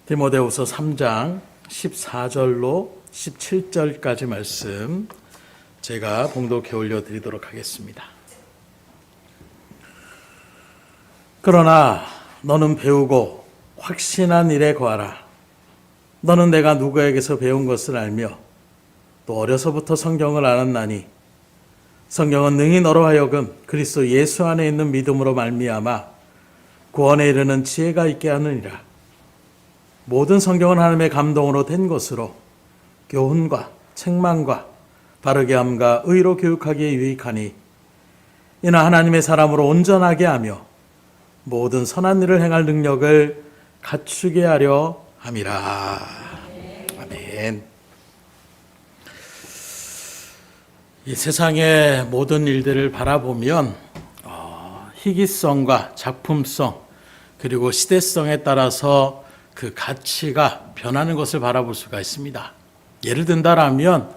디모데후서 3장 14절로 17절까지 말씀 제가 봉독해 올려드리도록 하겠습니다. 그러나 너는 배우고 확신한 일에 거하라. 너는 내가 누구에게서 배운 것을 알며 또 어려서부터 성경을 알았나니 성경은 능히 너로 하여금 그리스도 예수 안에 있는 믿음으로 말미암아 구원에 이르는 지혜가 있게 하느니라. 모든 성경은 하나님의 감동으로 된 것으로 교훈과 책망과 바르게 함과 의로 교육하기에 유익하니 이는 하나님의 사람으로 온전하게 하며 모든 선한 일을 행할 능력을 갖추게 하려 함이라. 아멘. 이 세상의 모든 일들을 바라보면 희귀성과 작품성 그리고 시대성에 따라서 그 가치가 변하는 것을 바라볼 수가 있습니다. 예를 든다라면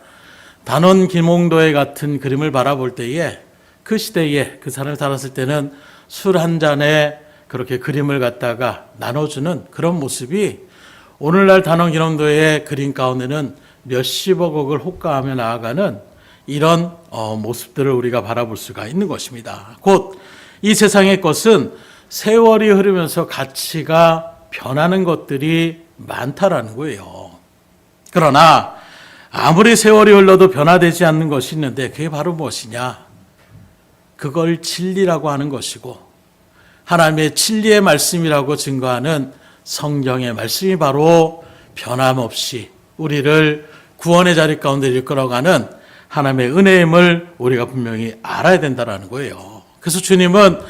단원 김홍도의 같은 그림을 바라볼 때에 그 시대에 그 사람을 살았을 때는 술 한 잔에 그렇게 그림을 갖다가 나눠주는 그런 모습이 오늘날 단원 김홍도의 그림 가운데는 몇십억을 호가하며 나아가는 이런 모습들을 우리가 바라볼 수가 있는 것입니다. 곧 이 세상의 것은 세월이 흐르면서 가치가 변하는 것들이 많다라는 거예요. 그러나 아무리 세월이 흘러도 변화되지 않는 것이 있는데 그게 바로 무엇이냐? 그걸 진리라고 하는 것이고 하나님의 진리의 말씀이라고 증거하는 성경의 말씀이 바로 변함없이 우리를 구원의 자리 가운데 이끌어가는 하나님의 은혜임을 우리가 분명히 알아야 된다는 거예요. 그래서 주님은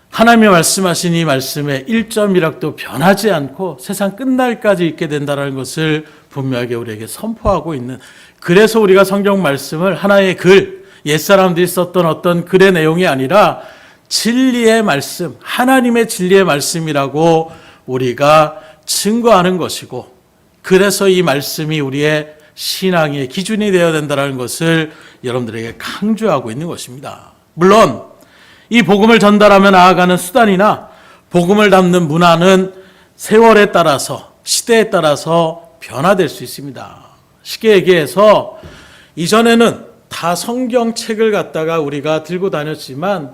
하나님이 말씀하신 이 말씀에 1.1학도 변하지 않고 세상 끝날까지 있게 된다는 것을 분명하게 우리에게 선포하고 있는, 그래서 우리가 성경 말씀을 하나의 글, 옛사람들이 썼던 어떤 글의 내용이 아니라 진리의 말씀, 하나님의 진리의 말씀이라고 우리가 증거하는 것이고, 그래서 이 말씀이 우리의 신앙의 기준이 되어야 된다는 것을 여러분들에게 강조하고 있는 것입니다. 물론 이 복음을 전달하며 나아가는 수단이나 복음을 담는 문화는 세월에 따라서 시대에 따라서 변화될 수 있습니다. 쉽게 얘기해서 이전에는 다 성경책을 갖다가 우리가 들고 다녔지만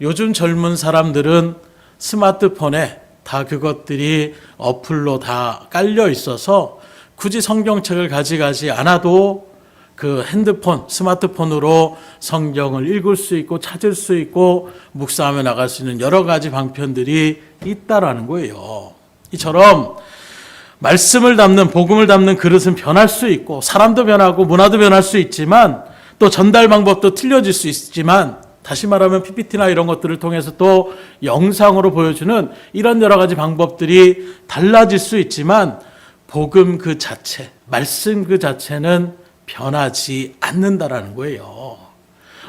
요즘 젊은 사람들은 스마트폰에 다 그것들이 어플로 다 깔려 있어서 굳이 성경책을 가져가지 않아도 그 핸드폰, 스마트폰으로 성경을 읽을 수 있고 찾을 수 있고 묵상하며 나갈 수 있는 여러 가지 방편들이 있다라는 거예요. 이처럼 말씀을 담는, 복음을 담는 그릇은 변할 수 있고 사람도 변하고 문화도 변할 수 있지만 또 전달 방법도 틀려질 수 있지만, 다시 말하면 PPT나 이런 것들을 통해서 또 영상으로 보여주는 이런 여러 가지 방법들이 달라질 수 있지만 복음 그 자체, 말씀 그 자체는 변하지 않는다라는 거예요.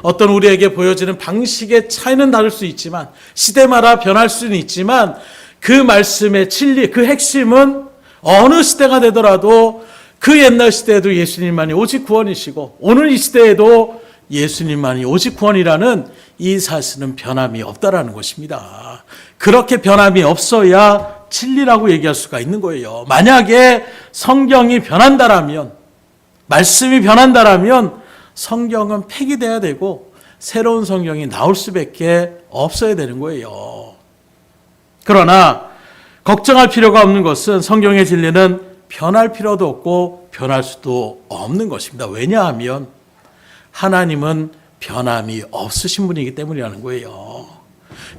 어떤 우리에게 보여지는 방식의 차이는 다를 수 있지만, 시대마다 변할 수는 있지만 그 말씀의 진리, 그 핵심은 어느 시대가 되더라도 그 옛날 시대에도 예수님만이 오직 구원이시고 오늘 이 시대에도 예수님만이 오직 구원이라는 이 사실은 변함이 없다라는 것입니다. 그렇게 변함이 없어야 진리라고 얘기할 수가 있는 거예요. 만약에 성경이 변한다라면, 말씀이 변한다라면 성경은 폐기돼야 되고 새로운 성경이 나올 수밖에 없어야 되는 거예요. 그러나 걱정할 필요가 없는 것은 성경의 진리는 변할 필요도 없고 변할 수도 없는 것입니다. 왜냐하면 하나님은 변함이 없으신 분이기 때문이라는 거예요.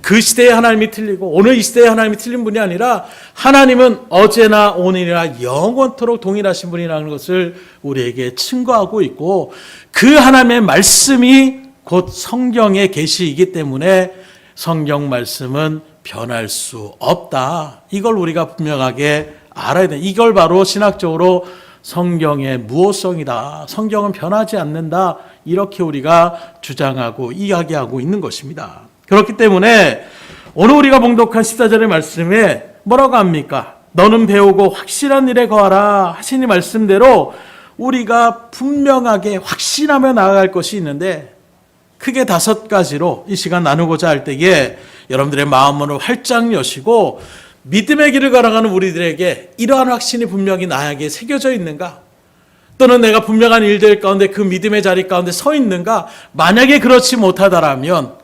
그 시대의 하나님이 틀리고 오늘 이 시대의 하나님이 틀린 분이 아니라 하나님은 어제나 오늘이나 영원토록 동일하신 분이라는 것을 우리에게 증거하고 있고, 그 하나님의 말씀이 곧 성경의 계시이기 때문에 성경 말씀은 변할 수 없다. 이걸 우리가 분명하게 알아야 돼. 이걸 바로 신학적으로 성경의 무호성이다. 성경은 변하지 않는다. 이렇게 우리가 주장하고 이야기하고 있는 것입니다. 그렇기 때문에 오늘 우리가 봉독한 14절의 말씀에 뭐라고 합니까? 너는 배우고 확실한 일에 거하라 하시니 말씀대로 우리가 분명하게 확신하며 나아갈 것이 있는데, 크게 5가지로 이 시간 나누고자 할 때에 여러분들의 마음문을 활짝 여시고 믿음의 길을 걸어가는 우리들에게 이러한 확신이 분명히 나에게 새겨져 있는가? 또는 내가 분명한 일들 가운데 그 믿음의 자리 가운데 서 있는가? 만약에 그렇지 못하다라면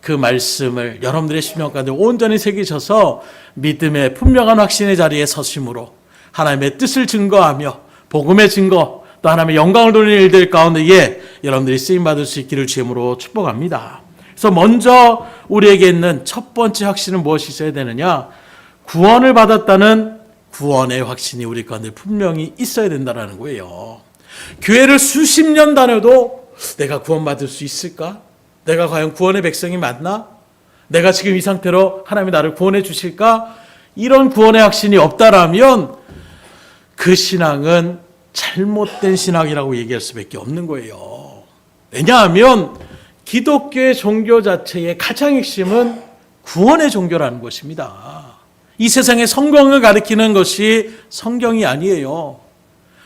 그 말씀을 여러분들의 심령 가운데 온전히 새기셔서 믿음의 분명한 확신의 자리에 서심으로 하나님의 뜻을 증거하며 복음의 증거 또 하나님의 영광을 돌리는 일들 가운데에 여러분들이 쓰임받을 수 있기를 주님으로 축복합니다. 그래서 먼저 우리에게 있는 첫 번째 확신은 무엇이 있어야 되느냐? 구원을 받았다는 구원의 확신이 우리 가운데 분명히 있어야 된다는 거예요. 교회를 수십 년 다녀도 내가 구원받을 수 있을까? 내가 과연 구원의 백성이 맞나? 내가 지금 이 상태로 하나님이 나를 구원해 주실까? 이런 구원의 확신이 없다라면 그 신앙은 잘못된 신앙이라고 얘기할 수밖에 없는 거예요. 왜냐하면 기독교의 종교 자체의 가장 핵심은 구원의 종교라는 것입니다. 이 세상의 성공을 가리키는 것이 성경이 아니에요.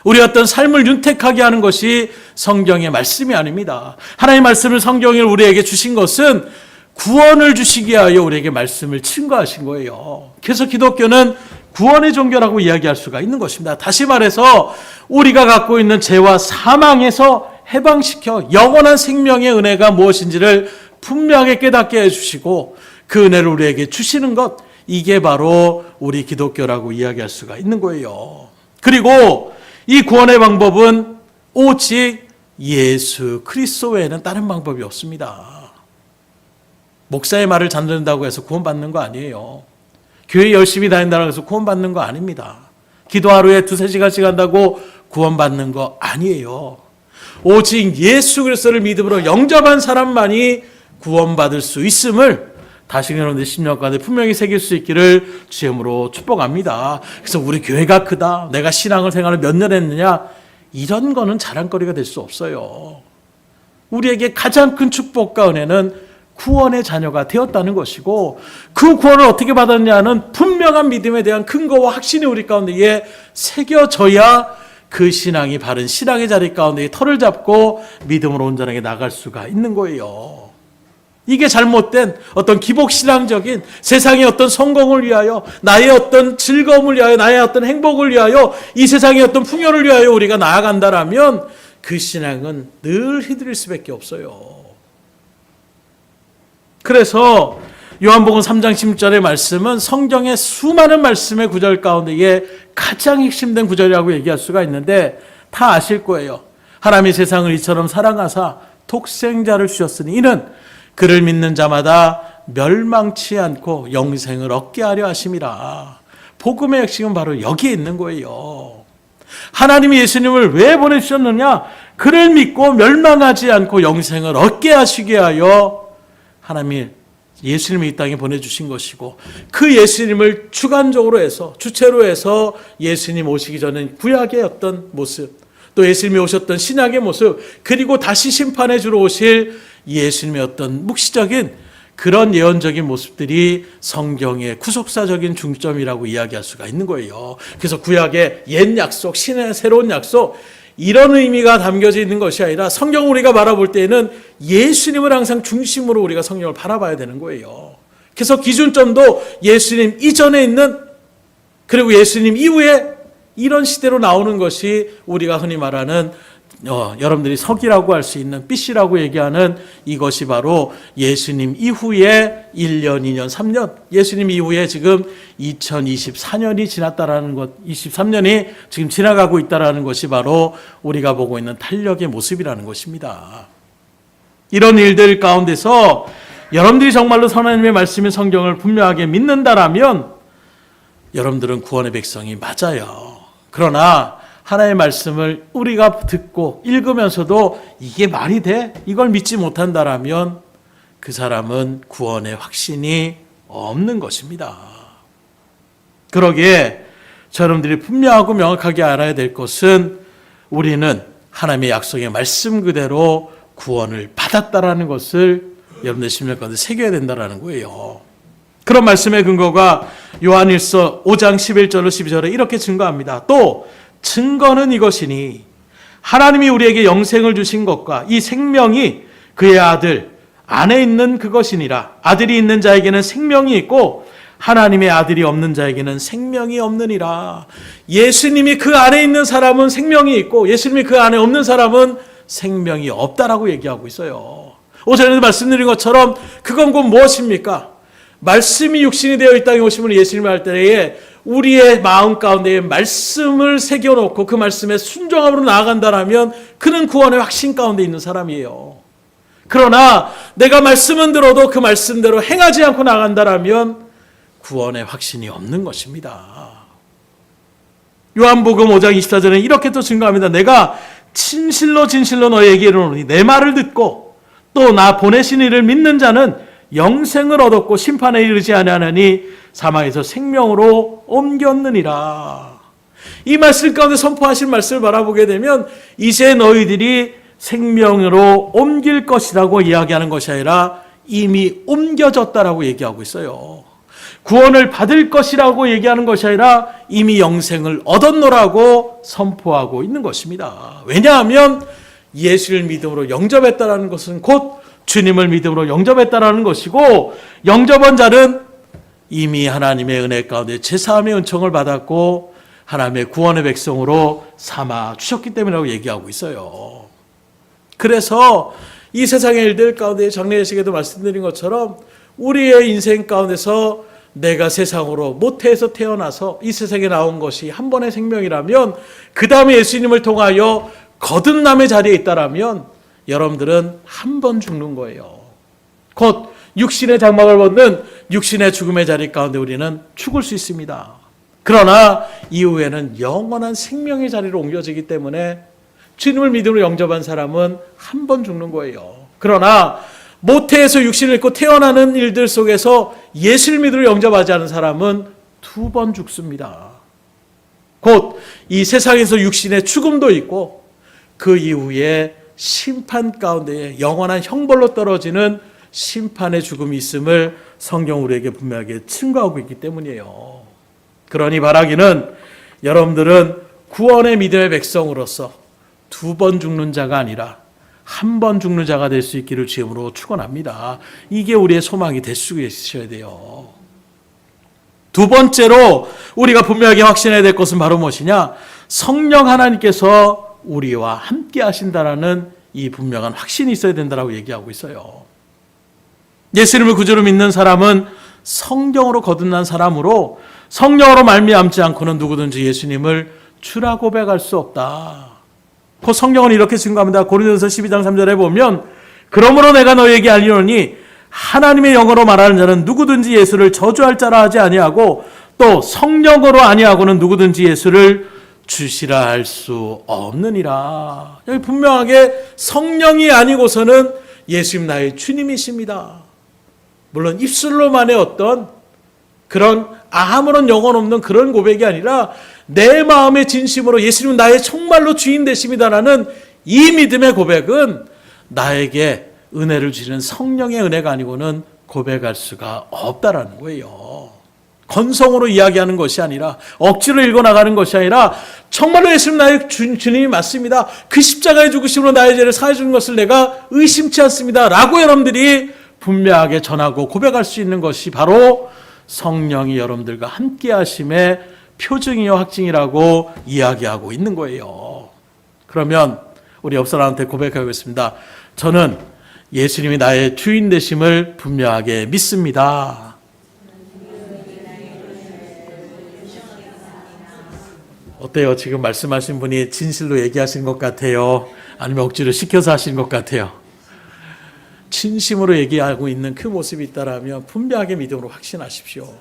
우리 어떤 삶을 윤택하게 하는 것이 성경의 말씀이 아닙니다. 하나님의 말씀을 성경을 우리에게 주신 것은 구원을 주시기 위하여 우리에게 말씀을 증거하신 거예요. 그래서 기독교는 구원의 종교라고 이야기할 수가 있는 것입니다. 다시 말해서 우리가 갖고 있는 죄와 사망에서 해방시켜 영원한 생명의 은혜가 무엇인지를 분명하게 깨닫게 해주시고 그 은혜를 우리에게 주시는 것, 이게 바로 우리 기독교라고 이야기할 수가 있는 거예요. 그리고 이 구원의 방법은 오직 예수 그리스도 외에는 다른 방법이 없습니다. 목사의 말을 잘 듣는다고 해서 구원받는 거 아니에요. 교회 열심히 다닌다고 해서 구원받는 거 아닙니다. 기도 하루에 2-3시간씩 한다고 구원받는 거 아니에요. 오직 예수 그리스도를 믿음으로 영접한 사람만이 구원받을 수 있음을 다시 여러분들 심령 가운데 분명히 새길 수 있기를 주님으로 축복합니다. 그래서 우리 교회가 크다, 내가 신앙을 생활을 몇 년 했느냐, 이런 거는 자랑거리가 될 수 없어요. 우리에게 가장 큰 축복과 은혜는 구원의 자녀가 되었다는 것이고, 그 구원을 어떻게 받았냐는 분명한 믿음에 대한 근거와 확신이 우리 가운데에 새겨져야 그 신앙이 바른 신앙의 자리 가운데 털을 잡고 믿음으로 온전하게 나갈 수가 있는 거예요. 이게 잘못된 어떤 기복신앙적인 세상의 어떤 성공을 위하여, 나의 어떤 즐거움을 위하여, 나의 어떤 행복을 위하여, 이 세상의 어떤 풍요를 위하여 우리가 나아간다라면 그 신앙은 늘 휘둘릴 수밖에 없어요. 그래서 요한복음 3장 10절의 말씀은 성경의 수많은 말씀의 구절 가운데에 가장 핵심된 구절이라고 얘기할 수가 있는데, 다 아실 거예요. 하나님이 세상을 이처럼 사랑하사 독생자를 주셨으니 이는 그를 믿는 자마다 멸망치 않고 영생을 얻게 하려 하심이라. 복음의 핵심은 바로 여기에 있는 거예요. 하나님이 예수님을 왜 보내주셨느냐? 그를 믿고 멸망하지 않고 영생을 얻게 하시게 하여 하나님이 예수님을 이 땅에 보내주신 것이고, 그 예수님을 주관적으로 해서, 주체로 해서 예수님 오시기 전에 구약의 어떤 모습, 또 예수님이 오셨던 신약의 모습, 그리고 다시 심판해 주러 오실 예수님의 어떤 묵시적인 그런 예언적인 모습들이 성경의 구속사적인 중점이라고 이야기할 수가 있는 거예요. 그래서 구약의 옛 약속, 신의 새로운 약속, 이런 의미가 담겨져 있는 것이 아니라 성경을 우리가 바라볼 때에는 예수님을 항상 중심으로 우리가 성경을 바라봐야 되는 거예요. 그래서 기준점도 예수님 이전에 있는, 그리고 예수님 이후에 이런 시대로 나오는 것이 우리가 흔히 말하는 여러분들이 서기라고 할 수 있는 BC라고 얘기하는 이것이 바로 예수님 이후에 1년, 2년, 3년, 예수님 이후에 지금 2024년이 지났다라는 것, 23년이 지금 지나가고 있다라는 것이 바로 우리가 보고 있는 탄력의 모습이라는 것입니다. 이런 일들 가운데서 여러분들이 정말로 하나님의 말씀인 성경을 분명하게 믿는다라면 여러분들은 구원의 백성이 맞아요. 그러나 하나님의 말씀을 우리가 듣고 읽으면서도 이게 말이 돼? 이걸 믿지 못한다라면 그 사람은 구원의 확신이 없는 것입니다. 그러기에 여러분들이 분명하고 명확하게 알아야 될 것은 우리는 하나님의 약속의 말씀 그대로 구원을 받았다라는 것을 여러분들 심령 가운데 새겨야 된다라는 거예요. 그런 말씀의 근거가 요한일서 5장 11절로 12절에 이렇게 증거합니다. 또 증거는 이것이니 하나님이 우리에게 영생을 주신 것과 이 생명이 그의 아들 안에 있는 그것이니라. 아들이 있는 자에게는 생명이 있고 하나님의 아들이 없는 자에게는 생명이 없느니라. 예수님이 그 안에 있는 사람은 생명이 있고 예수님이 그 안에 없는 사람은 생명이 없다라고 얘기하고 있어요. 오전에도 말씀드린 것처럼 그건 곧 무엇입니까? 말씀이 육신이 되어 이 땅에 오심을 예수님을 할 때에 우리의 마음 가운데에 말씀을 새겨놓고 그 말씀에 순종함으로 나아간다라면 그는 구원의 확신 가운데 있는 사람이에요. 그러나 내가 말씀은 들어도 그 말씀대로 행하지 않고 나간다라면 구원의 확신이 없는 것입니다. 요한복음 5장 24절에 이렇게 또 증거합니다. 내가 진실로 진실로 너희에게 이르노니 내 말을 듣고 또 나 보내신 이를 믿는 자는 영생을 얻었고 심판에 이르지 아니하나니 사망에서 생명으로 옮겼느니라. 이 말씀 가운데 선포하신 말씀을 바라보게 되면 이제 너희들이 생명으로 옮길 것이라고 이야기하는 것이 아니라 이미 옮겨졌다라고 얘기하고 있어요. 구원을 받을 것이라고 얘기하는 것이 아니라 이미 영생을 얻었노라고 선포하고 있는 것입니다. 왜냐하면 예수를 믿음으로 영접했다라는 것은 곧 주님을 믿음으로 영접했다라는 것이고 영접한 자는 이미 하나님의 은혜 가운데 제사함의 은총을 받았고 하나님의 구원의 백성으로 삼아 주셨기 때문이라고 얘기하고 있어요. 그래서 이 세상의 일들 가운데 장례식에도 말씀드린 것처럼 우리의 인생 가운데서 내가 세상으로 모태에서 태어나서 이 세상에 나온 것이 한 번의 생명이라면 그 다음에 예수님을 통하여 거듭남의 자리에 있다라면 여러분들은 한 번 죽는 거예요. 곧 육신의 장막을 벗는 육신의 죽음의 자리 가운데 우리는 죽을 수 있습니다. 그러나 이후에는 영원한 생명의 자리로 옮겨지기 때문에 주님을 믿음으로 영접한 사람은 한 번 죽는 거예요. 그러나 모태에서 육신을 입고 태어나는 일들 속에서 예수를 믿음으로 영접하지 않은 사람은 두 번 죽습니다. 곧 이 세상에서 육신의 죽음도 있고 그 이후에 심판 가운데 영원한 형벌로 떨어지는 심판의 죽음이 있음을 성경 우리에게 분명하게 증거하고 있기 때문이에요. 그러니 바라기는 여러분들은 구원의 믿음의 백성으로서 두 번 죽는 자가 아니라 한 번 죽는 자가 될 수 있기를 주님으로 축원합니다. 이게 우리의 소망이 될 수 있어야 돼요. 두 번째로 우리가 분명하게 확신해야 될 것은 바로 무엇이냐? 성령 하나님께서 우리와 함께 하신다라는 이 분명한 확신이 있어야 된다라고 얘기하고 있어요. 예수님을 구주로 믿는 사람은 성령으로 거듭난 사람으로 성령으로 말미암지 않고는 누구든지 예수님을 주라 고백할 수 없다. 그 성령은 이렇게 증거합니다. 고린도전서 12장 3절에 보면 그러므로 내가 너희에게 알리노니 하나님의 영으로 말하는 자는 누구든지 예수를 저주할 자라 하지 아니하고 또 성령으로 아니하고는 누구든지 예수를 주시라 할 수 없느니라. 여기 분명하게 성령이 아니고서는 예수님 나의 주님이십니다. 물론 입술로만의 어떤 그런 아무런 영혼 없는 그런 고백이 아니라 내 마음의 진심으로 예수님은 나의 정말로 주인 되십니다라는 이 믿음의 고백은 나에게 은혜를 주시는 성령의 은혜가 아니고는 고백할 수가 없다라는 거예요. 건성으로 이야기하는 것이 아니라 억지로 읽어나가는 것이 아니라 정말로 예수님 나의 주님이 맞습니다. 그 십자가의 죽으심으로 나의 죄를 사해 주는 것을 내가 의심치 않습니다. 라고 여러분들이 분명하게 전하고 고백할 수 있는 것이 바로 성령이 여러분들과 함께 하심의 표징이요 확증이라고 이야기하고 있는 거예요. 그러면 우리 옆 사람한테 고백하겠습니다. 저는 예수님이 나의 주인 되심을 분명하게 믿습니다. 어때요? 지금 말씀하신 분이 진실로 얘기하신 것 같아요? 아니면 억지로 시켜서 하신 것 같아요? 진심으로 얘기하고 있는 그 모습이 있다라면 분명하게 믿음으로 확신하십시오.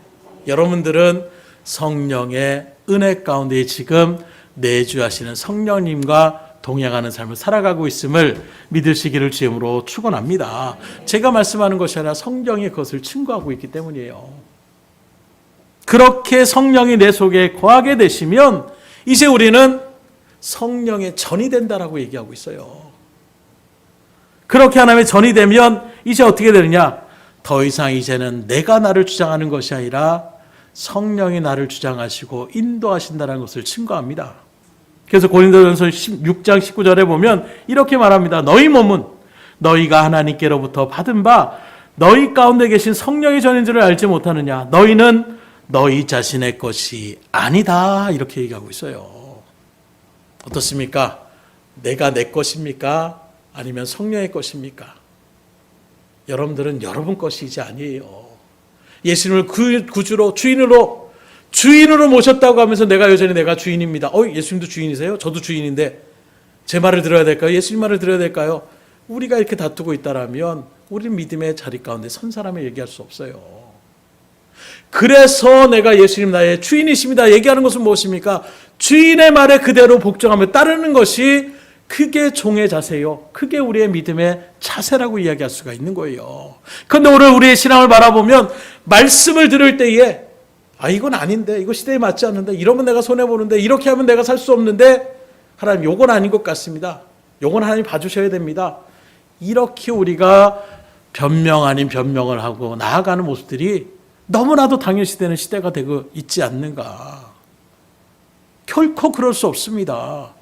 여러분들은 성령의 은혜 가운데 지금 내주하시는 성령님과 동행하는 삶을 살아가고 있음을 믿으시기를 주님으로 축원합니다. 제가 말씀하는 것이 아니라 성경이 그것을 증거하고 있기 때문이에요. 그렇게 성령이 내 속에 거하게 되시면 이제 우리는 성령의 전이 된다라고 얘기하고 있어요. 그렇게 하나님의 전이 되면 이제 어떻게 되느냐? 더 이상 이제는 내가 나를 주장하는 것이 아니라 성령이 나를 주장하시고 인도하신다는 것을 증거합니다. 그래서 고린도전서 6장 19절에 보면 이렇게 말합니다. 너희 몸은 너희가 하나님께로부터 받은 바 너희 가운데 계신 성령의 전인 줄을 알지 못하느냐? 너희는 너희 자신의 것이 아니다. 이렇게 얘기하고 있어요. 어떻습니까? 내가 내 것입니까? 아니면 성령의 것입니까? 여러분들은 여러분 것이지 아니에요. 예수님을 구주로 주인으로 모셨다고 하면서 내가 여전히 내가 주인입니다. 예수님도 주인이세요? 저도 주인인데 제 말을 들어야 될까요? 예수님 말을 들어야 될까요? 우리가 이렇게 다투고 있다라면 우리는 믿음의 자리 가운데 선 사람을 얘기할 수 없어요. 그래서 내가 예수님 나의 주인이십니다 얘기하는 것은 무엇입니까? 주인의 말에 그대로 복종하며 따르는 것이 그게 종의 자세요. 그게 우리의 믿음의 자세라고 이야기할 수가 있는 거예요. 그런데 오늘 우리의 신앙을 바라보면 말씀을 들을 때에 이건 아닌데, 이거 시대에 맞지 않는데, 이러면 내가 손해보는데, 이렇게 하면 내가 살 수 없는데, 하나님 요건 아닌 것 같습니다. 요건 하나님 봐주셔야 됩니다. 이렇게 우리가 변명 아닌 변명을 하고 나아가는 모습들이 너무나도 당연시되는 시대가 되고 있지 않는가. 결코 그럴 수 없습니다.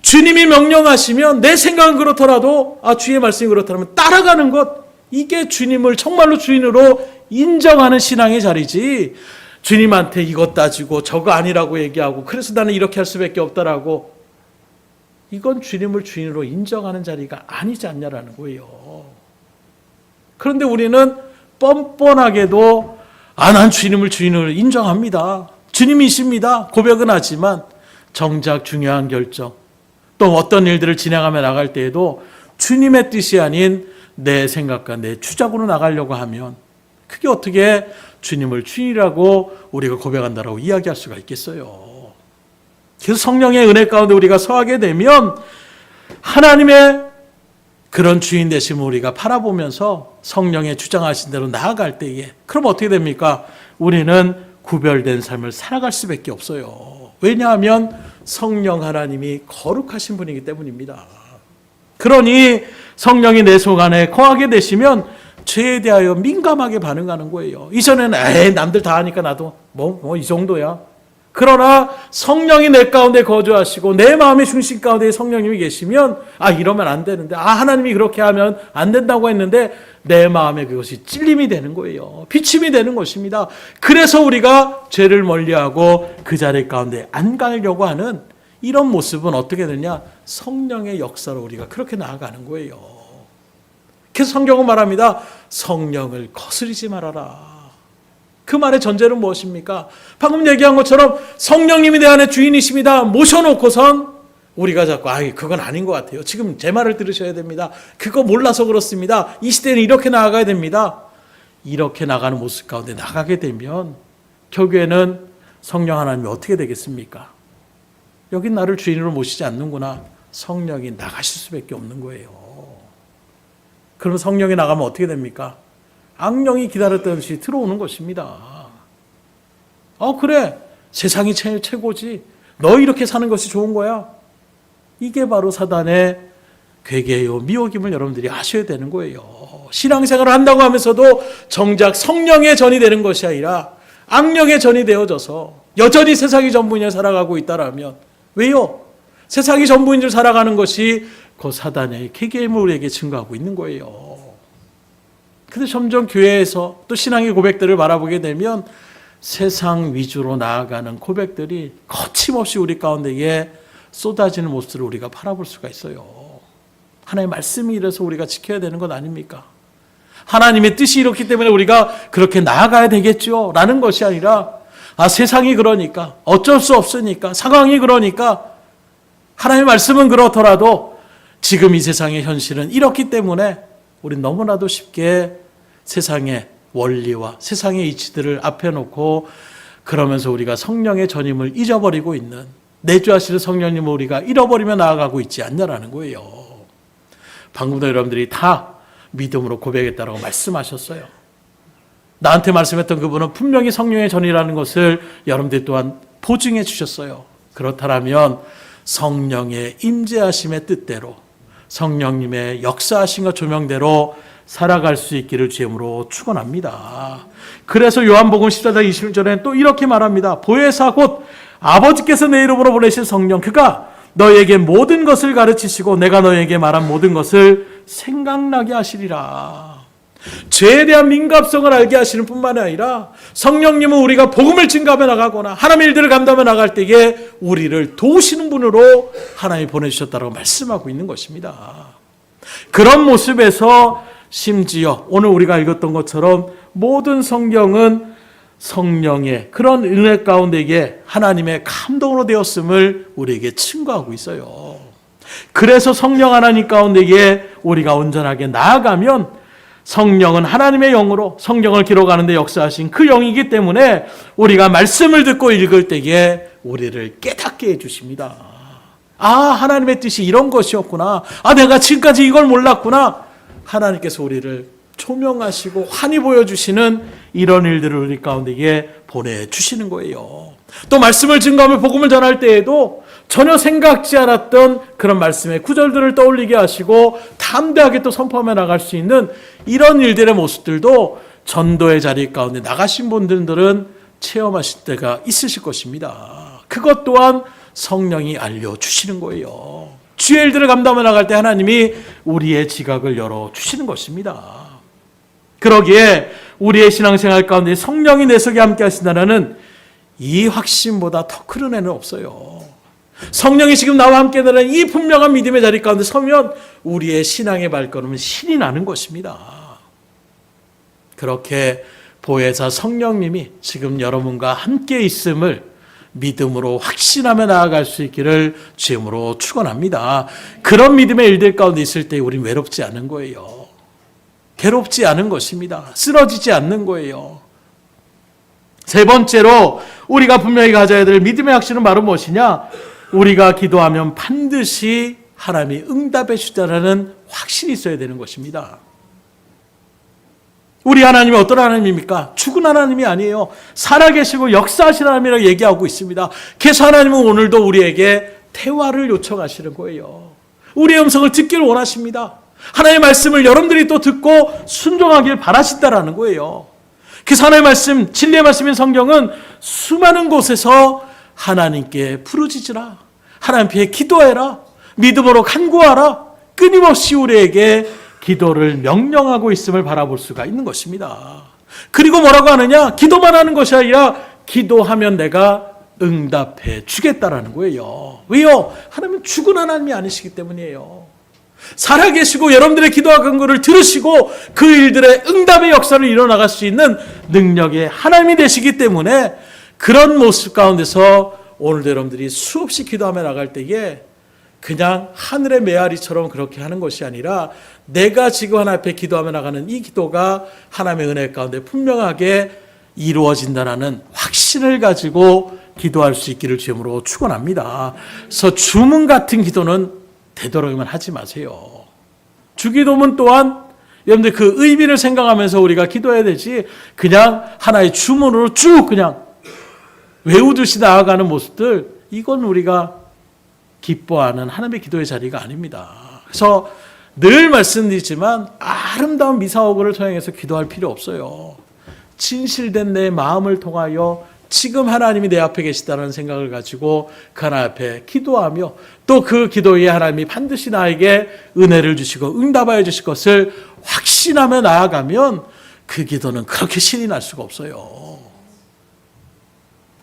주님이 명령하시면 내 생각은 그렇더라도 주의 말씀이 그렇다면 따라가는 것, 이게 주님을 정말로 주인으로 인정하는 신앙의 자리지, 주님한테 이것 따지고 저거 아니라고 얘기하고 그래서 나는 이렇게 할 수밖에 없다라고, 이건 주님을 주인으로 인정하는 자리가 아니지 않냐라는 거예요. 그런데 우리는 뻔뻔하게도 난 주님을 주인으로 인정합니다. 주님이십니다. 고백은 하지만 정작 중요한 결정, 또 어떤 일들을 진행하며 나갈 때에도 주님의 뜻이 아닌 내 생각과 내 주장으로 나가려고 하면 그게 어떻게 주님을 주인이라고 우리가 고백한다라고 이야기할 수가 있겠어요. 그래서 성령의 은혜 가운데 우리가 서하게 되면 하나님의 그런 주인 되심을 우리가 바라보면서 성령의 주장하신 대로 나아갈 때에, 그럼 어떻게 됩니까? 우리는 구별된 삶을 살아갈 수밖에 없어요. 왜냐하면 성령 하나님이 거룩하신 분이기 때문입니다. 그러니 성령이 내 속 안에 거하게 되시면 죄에 대하여 민감하게 반응하는 거예요. 이전에는 남들 다 하니까 나도 이 정도야. 그러나 성령이 내 가운데 거주하시고 내 마음의 중심 가운데 성령님이 계시면 이러면 안 되는데, 하나님이 그렇게 하면 안 된다고 했는데 내 마음에 그것이 찔림이 되는 거예요. 비침이 되는 것입니다. 그래서 우리가 죄를 멀리하고 그 자리 가운데 안 가려고 하는 이런 모습은 어떻게 되냐? 성령의 역사로 우리가 그렇게 나아가는 거예요. 그래서 성경은 말합니다. 성령을 거스르지 말아라. 그 말의 전제는 무엇입니까? 방금 얘기한 것처럼 성령님이 내 안에 주인이십니다 모셔놓고선 우리가 자꾸 그건 아닌 것 같아요. 지금 제 말을 들으셔야 됩니다. 그거 몰라서 그렇습니다. 이 시대는 이렇게 나아가야 됩니다. 이렇게 나가는 모습 가운데 나가게 되면 결국에는 성령 하나님이 어떻게 되겠습니까? 여긴 나를 주인으로 모시지 않는구나. 성령이 나가실 수밖에 없는 거예요. 그럼 성령이 나가면 어떻게 됩니까? 악령이 기다렸던 듯이 들어오는 것입니다. 그래, 세상이 최고지. 너 이렇게 사는 것이 좋은 거야. 이게 바로 사단의 괴계요 미혹임을 여러분들이 아셔야 되는 거예요. 신앙생활을 한다고 하면서도 정작 성령의 전이 되는 것이 아니라 악령의 전이 되어져서 여전히 세상이 전부인 줄 살아가고 있다라면, 왜요? 세상이 전부인 줄 살아가는 것이 그 사단의 괴계임을 우리에게 증거하고 있는 거예요. 근데 점점 교회에서 또 신앙의 고백들을 바라보게 되면 세상 위주로 나아가는 고백들이 거침없이 우리 가운데에 쏟아지는 모습을 우리가 바라볼 수가 있어요. 하나님의 말씀이 이래서 우리가 지켜야 되는 것 아닙니까? 하나님의 뜻이 이렇기 때문에 우리가 그렇게 나아가야 되겠죠 라는 것이 아니라 세상이 그러니까, 어쩔 수 없으니까, 상황이 그러니까, 하나님의 말씀은 그렇더라도 지금 이 세상의 현실은 이렇기 때문에 우리는 너무나도 쉽게 세상의 원리와 세상의 이치들을 앞에 놓고 그러면서 우리가 성령의 전임을 잊어버리고 있는, 내주하시는 성령님을 우리가 잃어버리며 나아가고 있지 않냐라는 거예요. 방금도 여러분들이 다 믿음으로 고백했다라고 말씀하셨어요. 나한테 말씀했던 그분은 분명히 성령의 전이라는 것을 여러분들 또한 보증해 주셨어요. 그렇다면 성령의 임재하심의 뜻대로, 성령님의 역사하심과 조명대로 살아갈 수 있기를 주임으로 축원합니다. 그래서 요한복음 14장 20절에는 또 이렇게 말합니다. 보혜사 곧 아버지께서 내 이름으로 보내신 성령, 그가 너에게 모든 것을 가르치시고 내가 너에게 말한 모든 것을 생각나게 하시리라. 죄에 대한 민감성을 알게 하시는 뿐만 아니라 성령님은 우리가 복음을 증가하며 나가거나 하나님의 일들을 감당하며 나갈 때에 우리를 도우시는 분으로 하나님이 보내주셨다고 말씀하고 있는 것입니다. 그런 모습에서 심지어 오늘 우리가 읽었던 것처럼 모든 성경은 성령의 그런 은혜 가운데에 하나님의 감동으로 되었음을 우리에게 증거하고 있어요. 그래서 성령 하나님 가운데에 우리가 온전하게 나아가면 성령은 하나님의 영으로 성경을 기록하는 데 역사하신 그 영이기 때문에 우리가 말씀을 듣고 읽을 때에 우리를 깨닫게 해주십니다. 아, 하나님의 뜻이 이런 것이었구나. 아, 내가 지금까지 이걸 몰랐구나. 하나님께서 우리를 조명하시고 환히 보여주시는 이런 일들을 우리 가운데에 보내주시는 거예요. 또 말씀을 증거하며 복음을 전할 때에도 전혀 생각지 않았던 그런 말씀의 구절들을 떠올리게 하시고 담대하게 또 선포하며 나갈 수 있는 이런 일들의 모습들도 전도의 자리 가운데 나가신 분들은 체험하실 때가 있으실 것입니다. 그것 또한 성령이 알려주시는 거예요. 주의 일들을 감당하며 나갈 때 하나님이 우리의 지각을 열어주시는 것입니다. 그러기에 우리의 신앙생활 가운데 성령이 내 속에 함께 하신다는 이 확신보다 더 큰 은혜는 없어요. 성령이 지금 나와 함께 되는 이 분명한 믿음의 자리 가운데 서면 우리의 신앙의 발걸음은 신이 나는 것입니다. 그렇게 보혜사 성령님이 지금 여러분과 함께 있음을 믿음으로 확신하며 나아갈 수 있기를 주님으로 축원합니다. 그런 믿음의 일들 가운데 있을 때 우리는 외롭지 않은 거예요. 괴롭지 않은 것입니다. 쓰러지지 않는 거예요. 세 번째로 우리가 분명히 가져야 될 믿음의 확신은 바로 무엇이냐? 우리가 기도하면 반드시 하나님이 응답해 주시다라는 확신이 있어야 되는 것입니다. 우리 하나님이 어떤 하나님입니까? 죽은 하나님이 아니에요. 살아계시고 역사하시는 하나님이라고 얘기하고 있습니다. 그래서 하나님은 오늘도 우리에게 대화를 요청하시는 거예요. 우리의 음성을 듣기를 원하십니다. 하나님의 말씀을 여러분들이 또 듣고 순종하길 바라신다라는 거예요. 그래서 하나님의 말씀, 진리의 말씀인 성경은 수많은 곳에서 하나님께 부르짖으라, 하나님 앞에 기도해라, 믿음으로 간구하라, 끊임없이 우리에게 기도를 명령하고 있음을 바라볼 수가 있는 것입니다. 그리고 뭐라고 하느냐? 기도만 하는 것이 아니라 기도하면 내가 응답해 주겠다라는 거예요. 왜요? 하나님은 죽은 하나님이 아니시기 때문이에요. 살아계시고 여러분들의 기도와 간구를 들으시고 그 일들의 응답의 역사를 이뤄나갈 수 있는 능력의 하나님이 되시기 때문에 그런 모습 가운데서 오늘도 여러분들이 수없이 기도하며 나갈 때에 그냥 하늘의 메아리처럼 그렇게 하는 것이 아니라 내가 지금 하나님 앞에 기도하며 나가는 이 기도가 하나님의 은혜 가운데 분명하게 이루어진다는 확신을 가지고 기도할 수 있기를 주님으로 축원합니다. 그래서 주문 같은 기도는 되도록이면 하지 마세요. 주기도문 또한 여러분들 그 의미를 생각하면서 우리가 기도해야 되지 그냥 하나의 주문으로 쭉 그냥 외우듯이 나아가는 모습들, 이건 우리가 기뻐하는 하나님의 기도의 자리가 아닙니다. 그래서 늘 말씀드리지만 아름다운 미사오그를 통해서 기도할 필요 없어요. 진실된 내 마음을 통하여 지금 하나님이 내 앞에 계시다는 생각을 가지고 그 하나님 앞에 기도하며 또 그 기도에 하나님이 반드시 나에게 은혜를 주시고 응답하여 주실 것을 확신하며 나아가면 그 기도는 그렇게 신이 날 수가 없어요.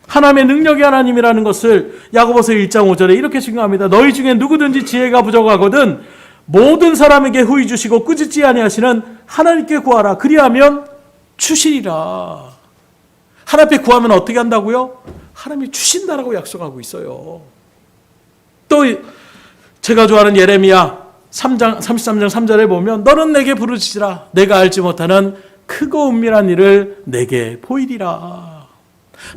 하나님의 능력의 하나님이라는 것을 야고보서 1장 5절에 이렇게 증거합니다. 너희 중에 누구든지 지혜가 부족하거든 모든 사람에게 후히 주시고 꾸짖지 아니하시는 하나님께 구하라. 그리하면 주시리라. 하나님 앞에 구하면 어떻게 한다고요? 하나님이 주신다라고 약속하고 있어요. 또 제가 좋아하는 예레미야 33장 3절에 보면 너는 내게 부르짖으라. 내가 알지 못하는 크고 은밀한 일을 내게 보이리라.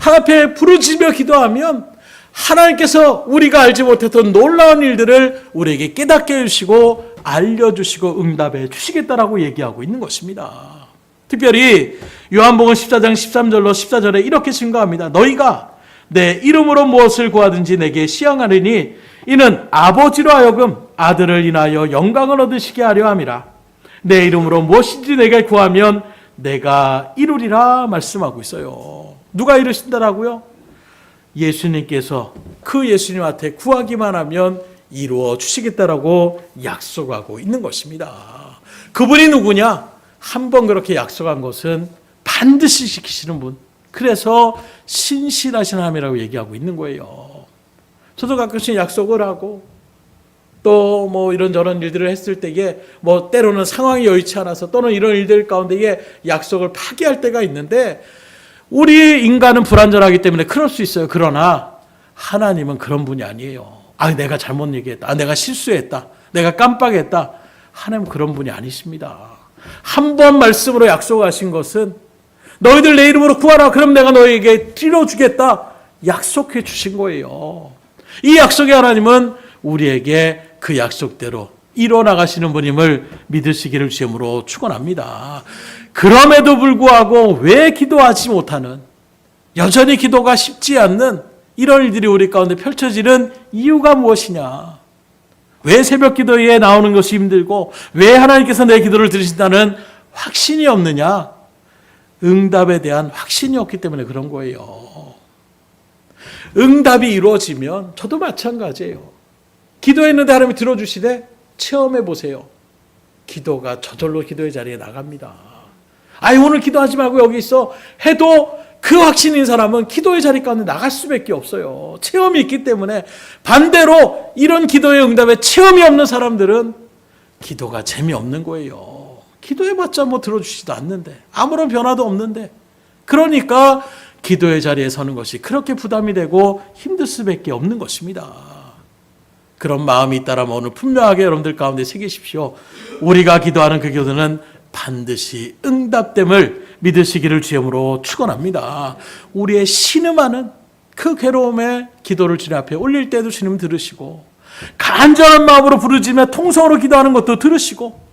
하나님 앞에 부르짖으며 기도하면 하나님께서 우리가 알지 못했던 놀라운 일들을 우리에게 깨닫게 해주시고 알려주시고 응답해 주시겠다라고 얘기하고 있는 것입니다. 특별히 요한복음 14장 13절로 14절에 이렇게 증거합니다. 너희가 내 이름으로 무엇을 구하든지 내게 시행하리니 이는 아버지로 하여금 아들을 인하여 영광을 얻으시게 하려 함이라. 내 이름으로 무엇이든지 내게 구하면 내가 이루리라 말씀하고 있어요. 누가 이루신다라고요? 예수님께서 그 예수님한테 구하기만 하면 이루어 주시겠다라고 약속하고 있는 것입니다. 그분이 누구냐? 한 번 그렇게 약속한 것은 반드시 지키시는 분. 그래서 신실하신 하나님이라고 얘기하고 있는 거예요. 저도 가끔씩 약속을 하고 또 뭐 이런저런 일들을 했을 때에 뭐 때로는 상황이 여의치 않아서 또는 이런 일들 가운데에 약속을 파기할 때가 있는데 우리 인간은 불완전하기 때문에 그럴 수 있어요. 그러나 하나님은 그런 분이 아니에요. 내가 잘못 얘기했다. 내가 실수했다. 내가 깜빡했다. 하나님은 그런 분이 아니십니다. 한 번 말씀으로 약속하신 것은 너희들 내 이름으로 구하라. 그럼 내가 너희에게 이뤄주겠다. 약속해 주신 거예요. 이 약속의 하나님은 우리에게 그 약속대로 이뤄나가시는 분임을 믿으시기를 주님으로 축원합니다. 그럼에도 불구하고 왜 기도하지 못하는, 여전히 기도가 쉽지 않는 이런 일들이 우리 가운데 펼쳐지는 이유가 무엇이냐? 왜 새벽 기도에 나오는 것이 힘들고 왜 하나님께서 내 기도를 들으신다는 확신이 없느냐? 응답에 대한 확신이 없기 때문에 그런 거예요. 응답이 이루어지면 저도 마찬가지예요. 기도했는데 하나님이 들어주시되 체험해 보세요. 기도가 저절로 기도의 자리에 나갑니다. 오늘 기도하지 말고 여기 있어 해도 그 확신인 사람은 기도의 자리 가운데 나갈 수밖에 없어요. 체험이 있기 때문에. 반대로 이런 기도의 응답에 체험이 없는 사람들은 기도가 재미없는 거예요. 기도해봤자 뭐 들어주지도 않는데, 아무런 변화도 없는데, 그러니까 기도의 자리에 서는 것이 그렇게 부담이 되고 힘들 수밖에 없는 것입니다. 그런 마음이 있다라면 오늘 분명하게 여러분들 가운데 새기십시오. 우리가 기도하는 그 기도는 반드시 응답됨을 믿으시기를 주님으로 축원합니다. 우리의 신음하는 그 괴로움의 기도를 주님 앞에 올릴 때도 주님 들으시고, 간절한 마음으로 부르짖으며 통성으로 기도하는 것도 들으시고,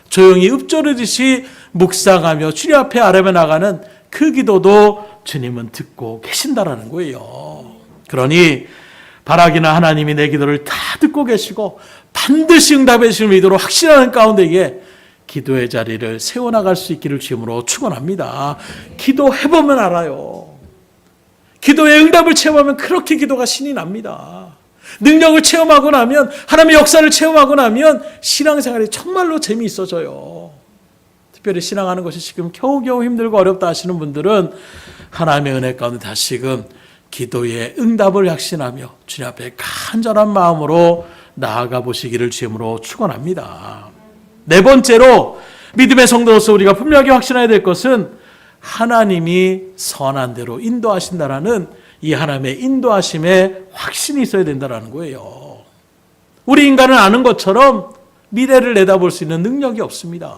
조용히 읊조리듯이 묵상하며 주님 앞에 아뢰며 나가는 그 기도도 주님은 듣고 계신다라는 거예요. 그러니 바라기나 하나님이 내 기도를 다 듣고 계시고 반드시 응답해 주실 믿도록 확신하는 가운데에 기도의 자리를 세워나갈 수 있기를 주님으로 축원합니다. 기도해보면 알아요. 기도의 응답을 체험하면 그렇게 기도가 신이 납니다. 능력을 체험하고 나면, 하나님의 역사를 체험하고 나면 신앙생활이 정말로 재미있어져요. 특별히 신앙하는 것이 지금 겨우겨우 힘들고 어렵다 하시는 분들은 하나님의 은혜 가운데 다시금 기도의 응답을 확신하며 주님 앞에 간절한 마음으로 나아가 보시기를 주님으로 축원합니다. 네 번째로 믿음의 성도로서 우리가 분명하게 확신해야 될 것은 하나님이 선한 대로 인도하신다라는 이 하나님의 인도하심에 확신이 있어야 된다는 거예요. 우리 인간은 아는 것처럼 미래를 내다볼 수 있는 능력이 없습니다.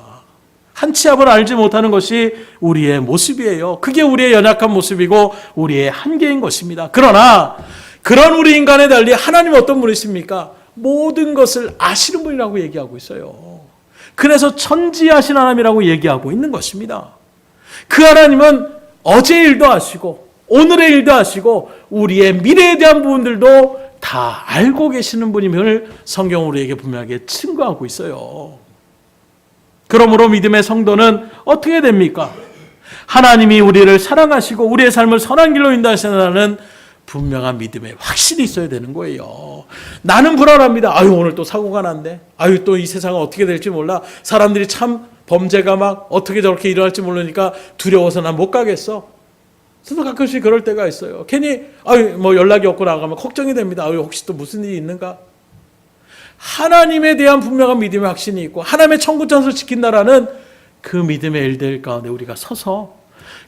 한 치 앞을 알지 못하는 것이 우리의 모습이에요. 그게 우리의 연약한 모습이고 우리의 한계인 것입니다. 그러나 그런 우리 인간에 달리 하나님은 어떤 분이십니까? 모든 것을 아시는 분이라고 얘기하고 있어요. 그래서 천지하신 하나님이라고 얘기하고 있는 것입니다. 그 하나님은 어제 일도 아시고 오늘의 일도 아시고 우리의 미래에 대한 부분들도 다 알고 계시는 분임을 성경은 우리에게 분명하게 증거하고 있어요. 그러므로 믿음의 성도는 어떻게 됩니까? 하나님이 우리를 사랑하시고 우리의 삶을 선한 길로 인도하신다는 분명한 믿음의 확신이 있어야 되는 거예요. 나는 불안합니다. 오늘 또 사고가 났네. 또 이 세상은 어떻게 될지 몰라. 사람들이 참 범죄가 막 어떻게 저렇게 일어날지 모르니까 두려워서 난 못 가겠어. 저도 가끔씩 그럴 때가 있어요. 괜히 뭐 연락이 없고 나가면 걱정이 됩니다. 혹시 또 무슨 일이 있는가? 하나님에 대한 분명한 믿음의 확신이 있고 하나님의 천국천수를 지킨다라는 그 믿음의 일들 가운데 우리가 서서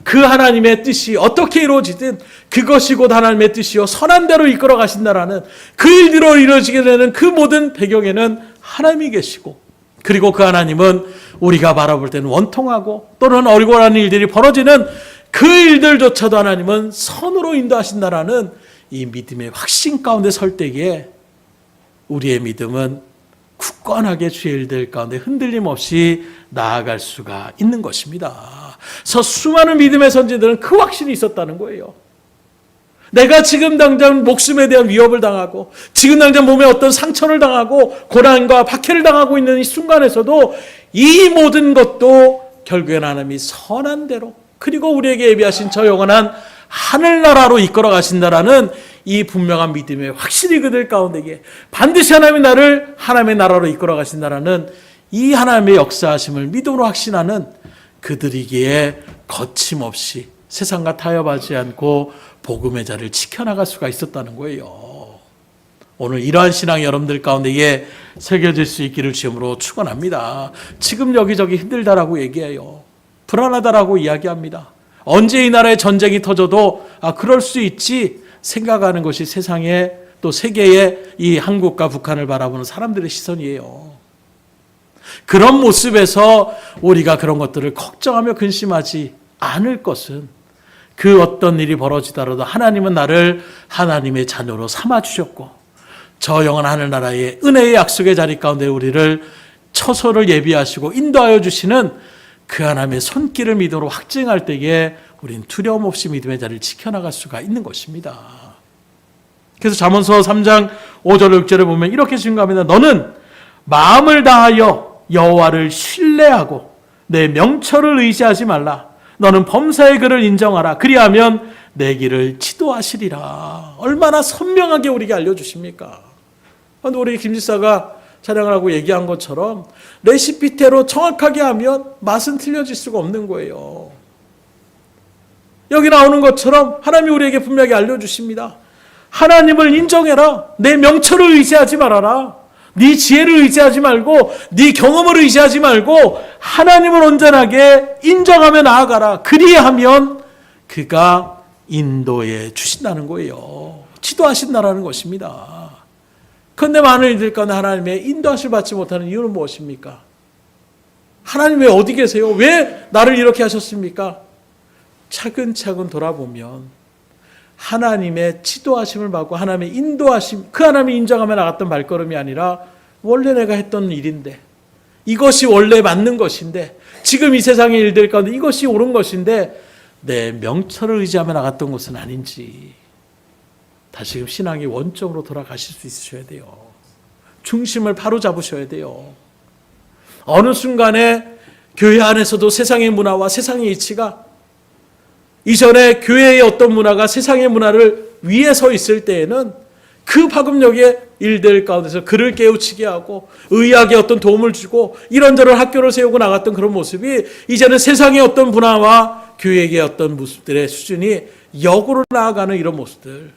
그 하나님의 뜻이 어떻게 이루어지든 그것이 곧 하나님의 뜻이요 선한 대로 이끌어 가신다라는 그 일대로 이루어지게 되는 그 모든 배경에는 하나님이 계시고, 그리고 그 하나님은 우리가 바라볼 때는 원통하고 또는 어리고라는 일들이 벌어지는 그 일들조차도 하나님은 선으로 인도하신다라는 이 믿음의 확신 가운데 설 때에 우리의 믿음은 굳건하게 주의 일들 가운데 흔들림 없이 나아갈 수가 있는 것입니다. 그래서 수많은 믿음의 선지들은 그 확신이 있었다는 거예요. 내가 지금 당장 목숨에 대한 위협을 당하고 지금 당장 몸에 어떤 상처를 당하고 고난과 박해를 당하고 있는 이 순간에서도 이 모든 것도 결국엔 하나님이 선한 대로 그리고 우리에게 예비하신 저 영원한 하늘나라로 이끌어 가신다라는 이 분명한 믿음의 확실히 그들 가운데에 반드시 하나님이 나를 하나님의 나라로 이끌어 가신다라는 이 하나님의 역사하심을 믿음으로 확신하는 그들이기에 거침없이 세상과 타협하지 않고 복음의 자를 지켜나갈 수가 있었다는 거예요. 오늘 이러한 신앙이 여러분들 가운데에 새겨질 수 있기를 주님으로 축원합니다. 지금 여기저기 힘들다라고 얘기해요. 불안하다라고 이야기합니다. 언제 이 나라에 전쟁이 터져도 그럴 수 있지 생각하는 것이 세상에 또 세계의 이 한국과 북한을 바라보는 사람들의 시선이에요. 그런 모습에서 우리가 그런 것들을 걱정하며 근심하지 않을 것은 그 어떤 일이 벌어지더라도 하나님은 나를 하나님의 자녀로 삼아주셨고 저 영원 하늘나라의 은혜의 약속의 자리 가운데 우리를 처소를 예비하시고 인도하여 주시는 그 하나님의 손길을 믿음으로 확증할 때에 우린 두려움 없이 믿음의 자리를 지켜나갈 수가 있는 것입니다. 그래서 잠언서 3장 5절 6절에 보면 이렇게 증거합니다. 너는 마음을 다하여 여호와를 신뢰하고 내 명철을 의지하지 말라. 너는 범사의 그를 인정하라. 그리하면 내 길을 지도하시리라. 얼마나 선명하게 우리에게 알려주십니까? 우리 김 지사가 촬영을 하고 얘기한 것처럼 레시피대로 정확하게 하면 맛은 틀려질 수가 없는 거예요. 여기 나오는 것처럼 하나님이 우리에게 분명히 알려주십니다. 하나님을 인정해라. 내 명철을 의지하지 말아라. 네 지혜를 의지하지 말고 네 경험을 의지하지 말고 하나님을 온전하게 인정하며 나아가라. 그리하면 그가 인도해 주신다는 거예요. 지도하신다라는 것입니다. 그런데 많은 이들 가운데 하나님의 인도하심을 받지 못하는 이유는 무엇입니까? 하나님 왜 어디 계세요? 왜 나를 이렇게 하셨습니까? 차근차근 돌아보면 하나님의 지도하심을 받고 하나님의 인도하심, 그 하나님이 인정하며 나갔던 발걸음이 아니라 원래 내가 했던 일인데 이것이 원래 맞는 것인데 지금 이 세상의 일들 가운데 이것이 옳은 것인데 내 명철을 의지하며 나갔던 것은 아닌지 다시금 신앙의 원점으로 돌아가실 수 있으셔야 돼요. 중심을 바로 잡으셔야 돼요. 어느 순간에 교회 안에서도 세상의 문화와 세상의 이치가 이전에 교회의 어떤 문화가 세상의 문화를 위에 서 있을 때에는 그 파급력의 일들 가운데서 그를 깨우치게 하고 의학에 어떤 도움을 주고 이런저런 학교를 세우고 나갔던 그런 모습이 이제는 세상의 어떤 문화와 교회의 어떤 모습들의 수준이 역으로 나아가는 이런 모습들.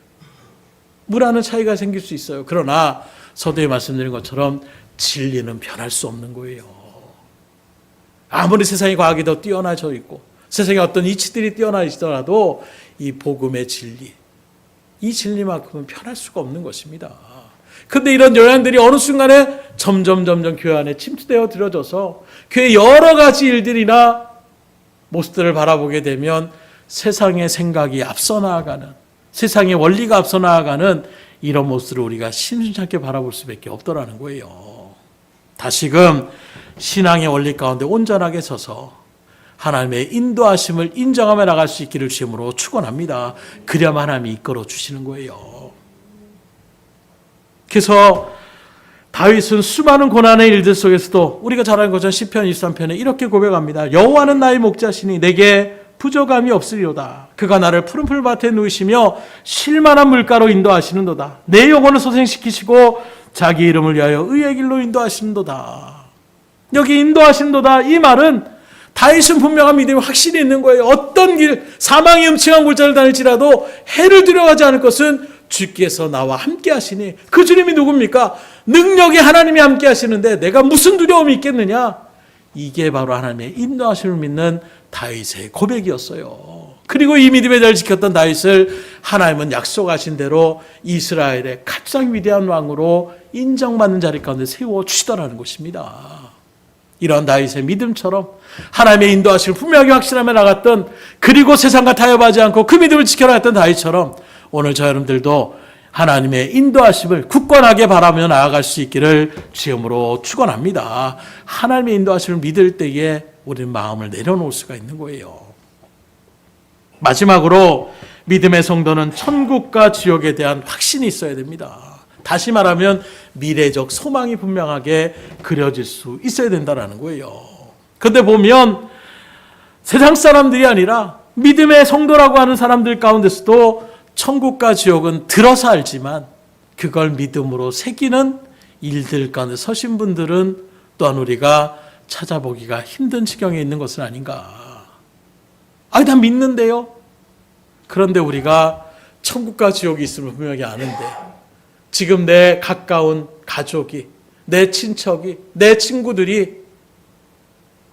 문화는 차이가 생길 수 있어요. 그러나 서두에 말씀드린 것처럼 진리는 변할 수 없는 거예요. 아무리 세상의 과학이 더 뛰어나져 있고 세상에 어떤 이치들이 뛰어나 있더라도 이 복음의 진리, 이 진리만큼은 변할 수가 없는 것입니다. 그런데 이런 영향들이 어느 순간에 점점 교회 안에 침투되어 들어져서 교회 여러 가지 일들이나 모습들을 바라보게 되면 세상의 생각이 앞서 나아가는, 세상의 원리가 앞서 나아가는 이런 모습을 우리가 심심찮게 바라볼 수밖에 없더라는 거예요. 다시금 신앙의 원리 가운데 온전하게 서서 하나님의 인도하심을 인정하며 나갈 수 있기를 주님으로 축원합니다. 그래야만 하나님이 이끌어 주시는 거예요. 그래서 다윗은 수많은 고난의 일들 속에서도 우리가 잘 아는 것처럼 시편 23편에 이렇게 고백합니다. 여호와는 나의 목자시니 내게 부족함이 없으리로다. 그가 나를 푸른 풀밭에 누이시며 쉴만한 물가로 인도하시는도다. 내 영혼을 소생시키시고 자기 이름을 위하여 의의 길로 인도하시는도다. 여기 인도하시는도다 이 말은 다윗은 분명한 믿음이 확실히 있는 거예요. 어떤 길, 사망의 음침한 골짜기를 다닐지라도 해를 두려워하지 않을 것은 주께서 나와 함께 하시니. 그 주님이 누굽니까? 능력이 하나님이 함께 하시는데 내가 무슨 두려움이 있겠느냐? 이게 바로 하나님의 인도하심을 믿는 다윗의 고백이었어요. 그리고 이 믿음의 자리를 지켰던 다윗을 하나님은 약속하신 대로 이스라엘의 가장 위대한 왕으로 인정받는 자리 가운데 세워주시더라는 것입니다. 이런 다윗의 믿음처럼 하나님의 인도하심을 분명하게 확신하며 나갔던, 그리고 세상과 타협하지 않고 그 믿음을 지켜나갔던 다윗처럼 오늘 저 여러분들도 하나님의 인도하심을 굳건하게 바라며 나아갈 수 있기를 주님으로 축원합니다. 하나님의 인도하심을 믿을 때에 우리는 마음을 내려놓을 수가 있는 거예요. 마지막으로 믿음의 성도는 천국과 지옥에 대한 확신이 있어야 됩니다. 다시 말하면 미래적 소망이 분명하게 그려질 수 있어야 된다는 거예요. 그런데 보면 세상 사람들이 아니라 믿음의 성도라고 하는 사람들 가운데서도 천국과 지옥은 들어서 알지만 그걸 믿음으로 새기는 일들 가운데 서신 분들은 또한 우리가 찾아보기가 힘든 지경에 있는 것은 아닌가. 아니, 다 믿는데요. 그런데 우리가 천국과 지옥이 있음을 분명히 아는데 지금 내 가까운 가족이, 내 친척이, 내 친구들이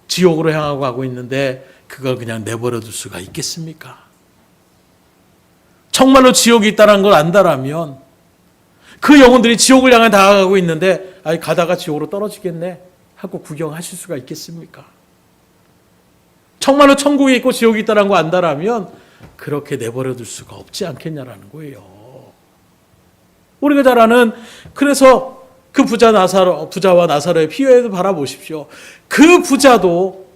지옥으로 향하고 가고 있는데 그걸 그냥 내버려 둘 수가 있겠습니까? 정말로 지옥이 있다는 걸 안다라면 그 영혼들이 지옥을 향해 나아가고 있는데 아니 가다가 지옥으로 떨어지겠네 하고 구경하실 수가 있겠습니까? 정말로 천국이 있고 지옥이 있다는 거 안다라면 그렇게 내버려 둘 수가 없지 않겠냐라는 거예요. 우리가 잘 아는, 그래서 그 부자와 나사로의 비유에도 바라보십시오. 그 부자도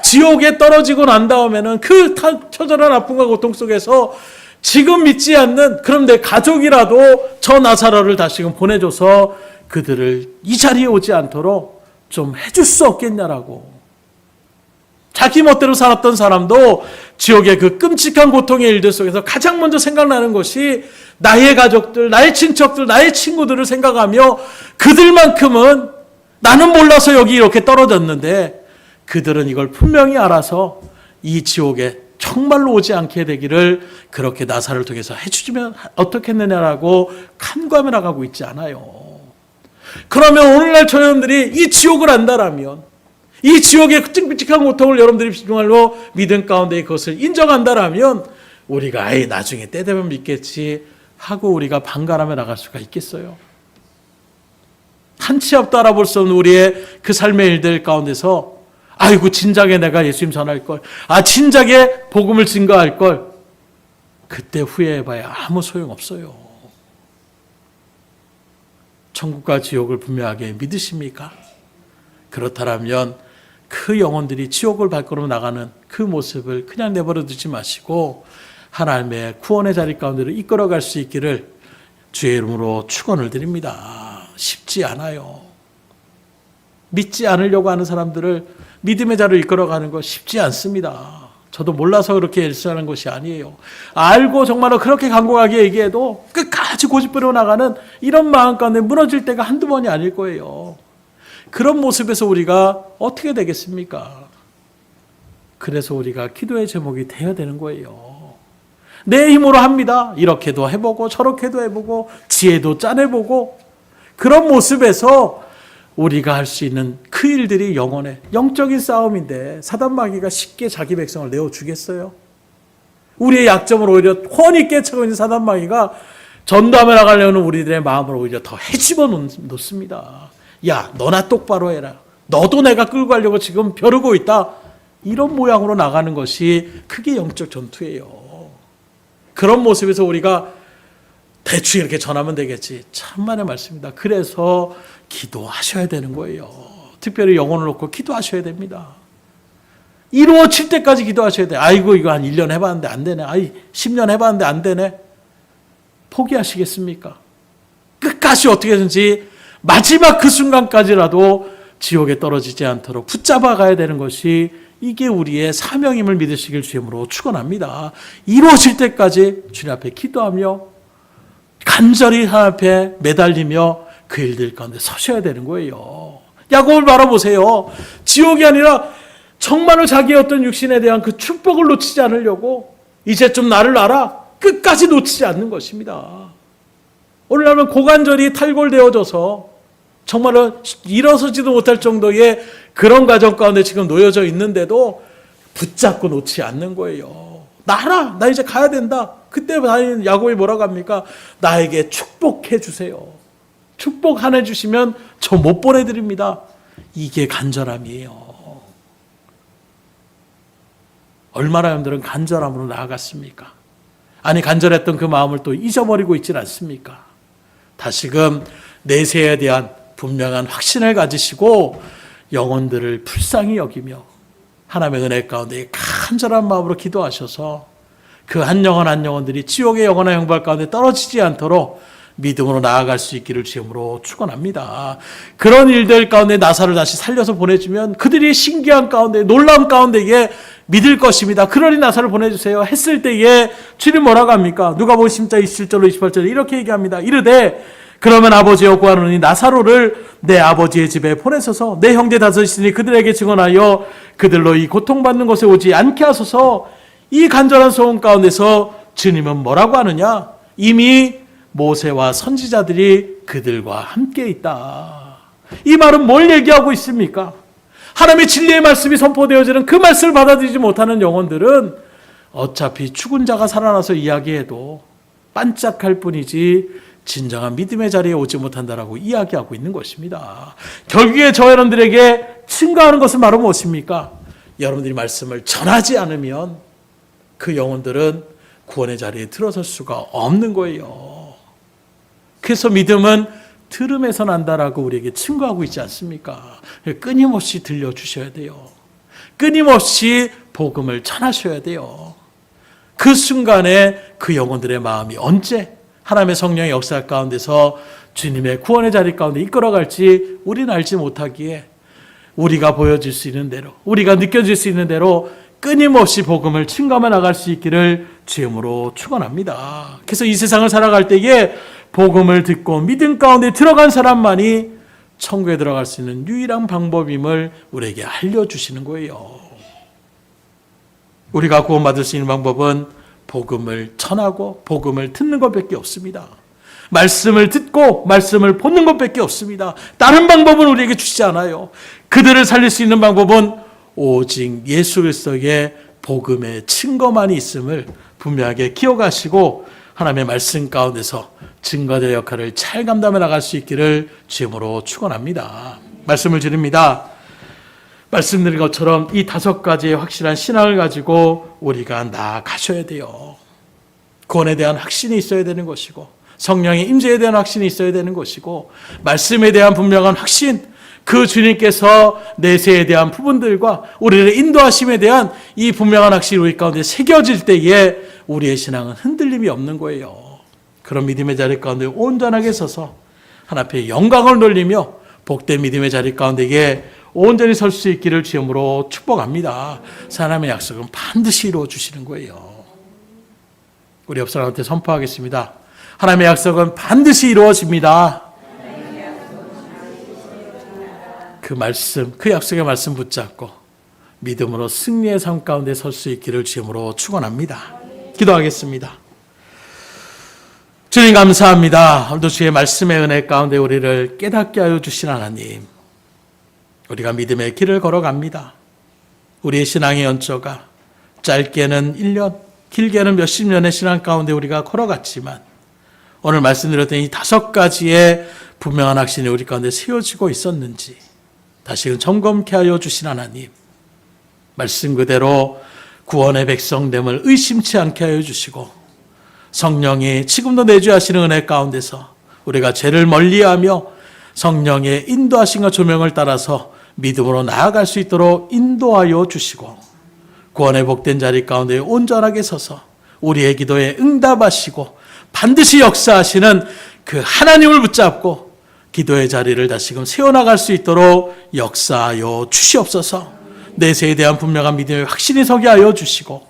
지옥에 떨어지고 난 다음에는 그 처절한 아픔과 고통 속에서 지금 믿지 않는, 그럼 내 가족이라도 저 나사로를 다시금 보내줘서 그들을 이 자리에 오지 않도록 좀 해줄 수 없겠냐라고. 자기 멋대로 살았던 사람도 지옥의 그 끔찍한 고통의 일들 속에서 가장 먼저 생각나는 것이 나의 가족들, 나의 친척들, 나의 친구들을 생각하며 그들만큼은 나는 몰라서 여기 이렇게 떨어졌는데 그들은 이걸 분명히 알아서 이 지옥에 정말로 오지 않게 되기를 그렇게 나사를 통해서 해주면 어떻겠느냐라고 간구하며 나가고 있지 않아요. 그러면 오늘날 저여러분들이 이 지옥을 안다라면, 이 지옥의 끔찍한 고통을 여러분들이 정말로 믿음 가운데 그것을 인정한다라면 우리가 아예 나중에 때 되면 믿겠지 하고 우리가 방관하며 나갈 수가 있겠어요? 한 치 앞도 알아볼 수 없는 우리의 그 삶의 일들 가운데서 아이고 진작에 내가 예수님 전할 걸, 진작에 복음을 증거할 걸, 그때 후회해봐야 아무 소용없어요. 천국과 지옥을 분명하게 믿으십니까? 그렇다면 그 영혼들이 지옥을 발걸음 나가는 그 모습을 그냥 내버려 두지 마시고 하나님의 구원의 자리 가운데로 이끌어갈 수 있기를 주의 이름으로 축원을 드립니다. 쉽지 않아요. 믿지 않으려고 하는 사람들을 믿음의 자리로 이끌어가는 거 쉽지 않습니다. 저도 몰라서 그렇게 일수하는 것이 아니에요. 알고 정말로 그렇게 간곡하게 얘기해도 끝까지 고집부려 나가는 이런 마음 가운데 무너질 때가 한두 번이 아닐 거예요. 그런 모습에서 우리가 어떻게 되겠습니까? 그래서 우리가 기도의 제목이 되어야 되는 거예요. 내 힘으로 합니다. 이렇게도 해보고 저렇게도 해보고 지혜도 짜내보고, 그런 모습에서 우리가 할 수 있는 그 일들이 영혼의 영적인 싸움인데 사단마귀가 쉽게 자기 백성을 내어주겠어요? 우리의 약점을 오히려 훤히 깨쳐고 있는 사단마귀가 전도하며 나가려는 우리들의 마음을 오히려 더 해집어 놓습니다. 야, 너나 똑바로 해라. 너도 내가 끌고 가려고 지금 벼르고 있다. 이런 모양으로 나가는 것이 그게 영적 전투예요. 그런 모습에서 우리가 대충 이렇게 전하면 되겠지. 참만의 말씀입니다. 그래서 기도하셔야 되는 거예요. 특별히 영혼을 놓고 기도하셔야 됩니다. 이루어질 때까지 기도하셔야 돼요. 아이고 이거 한 1년 해봤는데 안 되네. 10년 해봤는데 안 되네. 포기하시겠습니까? 끝까지 어떻게든지 마지막 그 순간까지라도 지옥에 떨어지지 않도록 붙잡아 가야 되는 것이, 이게 우리의 사명임을 믿으시길 주님으로 축원합니다. 이루어질 때까지 주님 앞에 기도하며 간절히 하나님 앞에 매달리며 그 일들 가운데 서셔야 되는 거예요. 야곱을 바라보세요. 지옥이 아니라 정말로 자기의 어떤 육신에 대한 그 축복을 놓치지 않으려고 이제 좀 나를 알아, 끝까지 놓치지 않는 것입니다. 오늘날은 고관절이 탈골되어져서 정말로 일어서지도 못할 정도의 그런 과정 가운데 지금 놓여져 있는데도 붙잡고 놓지 않는 거예요. 나라, 나 이제 가야 된다. 그때 야곱이 뭐라고 합니까? 나에게 축복해 주세요. 축복 하나 주시면 저 못 보내드립니다. 이게 간절함이에요. 얼마나 여러분들은 간절함으로 나아갔습니까? 아니 간절했던 그 마음을 또 잊어버리고 있지 않습니까? 다시금 내세에 대한 분명한 확신을 가지시고 영혼들을 불쌍히 여기며 하나님의 은혜 가운데 간절한 마음으로 기도하셔서 그 한 영혼 한 영혼들이 지옥의 영원한 형벌 가운데 떨어지지 않도록 믿음으로 나아갈 수 있기를 주님으로 축원합니다. 그런 일들 가운데 나사를 다시 살려서 보내주면 그들이 신기한 가운데 놀라운 가운데 이게 믿을 것입니다. 그러니 나사를 보내주세요 했을 때에 주님 뭐라고 합니까? 누가복음 10장 27절로 28절에 이렇게 얘기합니다. 이르되 그러면 아버지여 구하노니 나사로를 내 아버지의 집에 보내소서. 내 형제 다섯 있으니 그들에게 증언하여 그들로 이 고통받는 곳에 오지 않게 하소서. 이 간절한 소원 가운데서 주님은 뭐라고 하느냐? 이미 모세와 선지자들이 그들과 함께 있다. 이 말은 뭘 얘기하고 있습니까? 하나님의 진리의 말씀이 선포되어지는 그 말씀을 받아들이지 못하는 영혼들은 어차피 죽은 자가 살아나서 이야기해도 반짝할 뿐이지 진정한 믿음의 자리에 오지 못한다라고 이야기하고 있는 것입니다. 결국에 저 여러분들에게 증거하는 것은 바로 무엇입니까? 여러분들이 말씀을 전하지 않으면 그 영혼들은 구원의 자리에 들어설 수가 없는 거예요. 그래서 믿음은 들음에서 난다라고 우리에게 증거하고 있지 않습니까? 끊임없이 들려주셔야 돼요. 끊임없이 복음을 전하셔야 돼요. 그 순간에 그 영혼들의 마음이 언제 하나님의 성령의 역사 가운데서 주님의 구원의 자리 가운데 이끌어갈지 우리는 알지 못하기에 우리가 보여줄 수 있는 대로, 우리가 느껴질 수 있는 대로 끊임없이 복음을 증거해 나갈 수 있기를 주임으로 축원합니다. 그래서 이 세상을 살아갈 때에 복음을 듣고 믿음 가운데 들어간 사람만이 천국에 들어갈 수 있는 유일한 방법임을 우리에게 알려주시는 거예요. 우리가 구원받을 수 있는 방법은 복음을 전하고 복음을 듣는 것밖에 없습니다. 말씀을 듣고 말씀을 보는 것밖에 없습니다. 다른 방법은 우리에게 주시지 않아요. 그들을 살릴 수 있는 방법은 오직 예수 그리스도의 복음의 증거만이 있음을 분명하게 기억하시고 하나님의 말씀 가운데서 증거의 역할을 잘 감당해 나갈 수 있기를 주임으로 축원합니다. 말씀을 드립니다. 말씀드린 것처럼 이 5가지의 확실한 신앙을 가지고 우리가 나아가셔야 돼요. 구원에 대한 확신이 있어야 되는 것이고 성령의 임재에 대한 확신이 있어야 되는 것이고 말씀에 대한 분명한 확신, 그 주님께서 내세에 대한 부분들과 우리를 인도하심에 대한 이 분명한 확신이 우리 가운데 새겨질 때에 우리의 신앙은 흔들림이 없는 거예요. 그런 믿음의 자리 가운데 온전하게 서서 하나님 앞에 영광을 돌리며 복된 믿음의 자리 가운데에 온전히 설 수 있기를 주임으로 축복합니다. 하나님의 약속은 반드시 이루어 주시는 거예요. 우리 옆 사람한테 선포하겠습니다. 하나님의 약속은 반드시 이루어집니다. 그 말씀, 그 약속의 말씀 붙잡고 믿음으로 승리의 삶 가운데 설 수 있기를 주임으로 축원합니다. 기도하겠습니다. 주님 감사합니다. 오늘도 주의 말씀의 은혜 가운데 우리를 깨닫게 하여 주신 하나님, 우리가 믿음의 길을 걸어갑니다. 우리의 신앙의 연조가 짧게는 1년, 길게는 몇십 년의 신앙 가운데 우리가 걸어갔지만 오늘 말씀드렸던 이 5가지의 분명한 확신이 우리 가운데 세워지고 있었는지 다시금 점검케 하여 주신 하나님, 말씀 그대로 구원의 백성됨을 의심치 않게 하여 주시고 성령이 지금도 내주하시는 은혜 가운데서 우리가 죄를 멀리하며 성령의 인도하심과 조명을 따라서 믿음으로 나아갈 수 있도록 인도하여 주시고 구원의 복된 자리 가운데 온전하게 서서 우리의 기도에 응답하시고 반드시 역사하시는 그 하나님을 붙잡고 기도의 자리를 다시금 세워나갈 수 있도록 역사하여 주시옵소서. 내세에 대한 분명한 믿음의 확신이 서게 하여 주시고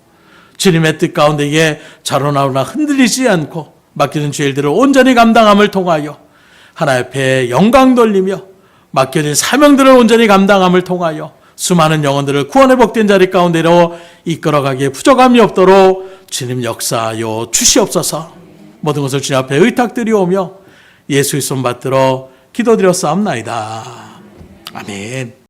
주님의 뜻 가운데에 자로나오나 흔들리지 않고 맡겨진 죄일들을 온전히 감당함을 통하여 하나님 앞에 영광 돌리며 맡겨진 사명들을 온전히 감당함을 통하여 수많은 영혼들을 구원의 복된 자리 가운데로 이끌어가기에 부족함이 없도록 주님 역사하여 주시옵소서. 모든 것을 주님 앞에 의탁드리오며 예수의 손 받들어 기도드렸사옵나이다. 아멘.